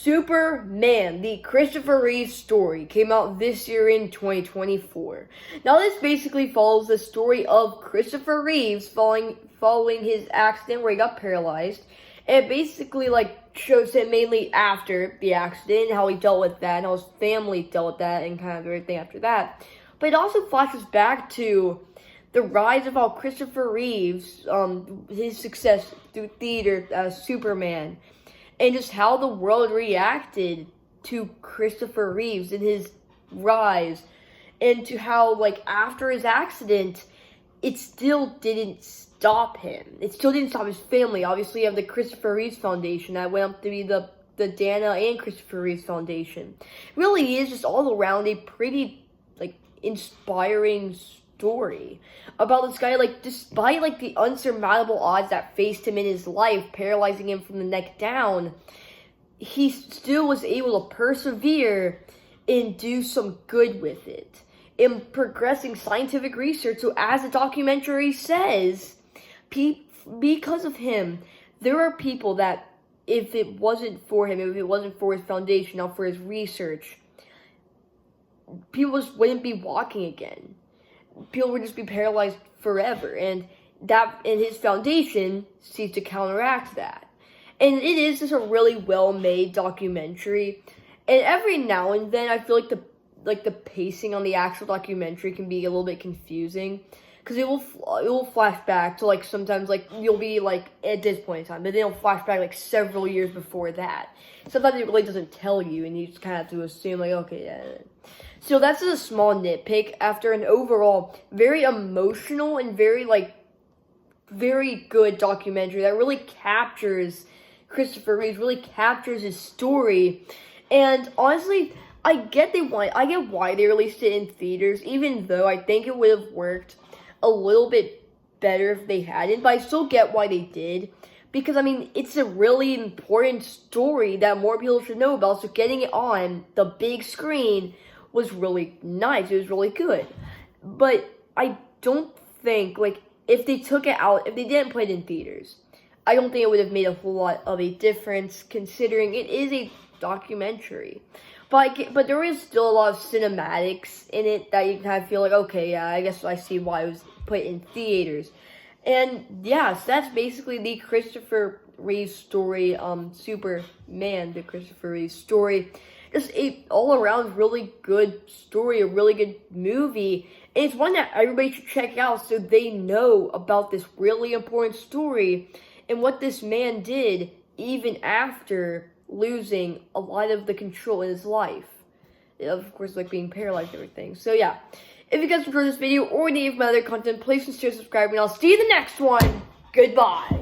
Superman, the Christopher Reeves Story, came out this year in 2024. Now, this basically follows the story of Christopher Reeves following his accident where he got paralyzed. And it basically, shows him mainly after the accident, how he dealt with that, and how his family dealt with that, and kind of everything after that. But it also flashes back to the rise of how Christopher Reeves, his success through theater as Superman, and just how the world reacted to Christopher Reeves and his rise, and to how, after his accident, it still didn't stop him. It still didn't stop his family. Obviously, you have the Christopher Reeves Foundation that went up to be the Dana and Christopher Reeves Foundation. It really is just all around a pretty, inspiring story about this guy, despite, the unsurmountable odds that faced him in his life, paralyzing him from the neck down, he still was able to persevere and do some good with it in progressing scientific research. So as the documentary says, because of him, there are people that, if it wasn't for him, if it wasn't for his foundation, or for his research, people just wouldn't be walking again. People would just be paralyzed forever, and his foundation seeks to counteract that. And it is just a really well-made documentary. And every now and then, I feel like the pacing on the actual documentary can be a little bit confusing, because it will flash back to sometimes you'll be at this point in time, but then it'll flash back several years before that. Sometimes it really doesn't tell you, and you just kind of have to assume okay, yeah. So that's just a small nitpick after an overall very emotional and very good documentary that really captures Christopher Reeves, really captures his story. And honestly, I get why they released it in theaters, even though I think it would have worked a little bit better if they hadn't, but I still get why they did, because it's a really important story that more people should know about, so getting it on the big screen was really nice. It was really good. But I don't think, if they took it out, if they didn't put it in theaters, I don't think it would have made a whole lot of a difference, considering it is a documentary. But there is still a lot of cinematics in it that you kind of feel okay, yeah, I guess I see why it was put in theaters. And yeah, so that's basically the Christopher Reeves Story, Superman, the Christopher Reeves Story. Just a all-around really good story, a really good movie. And it's one that everybody should check out so they know about this really important story and what this man did even after losing a lot of the control in his life. Of course, being paralyzed and everything. So yeah, if you guys enjoyed this video or any of my other content, please consider subscribing, and I'll see you in the next one. Goodbye.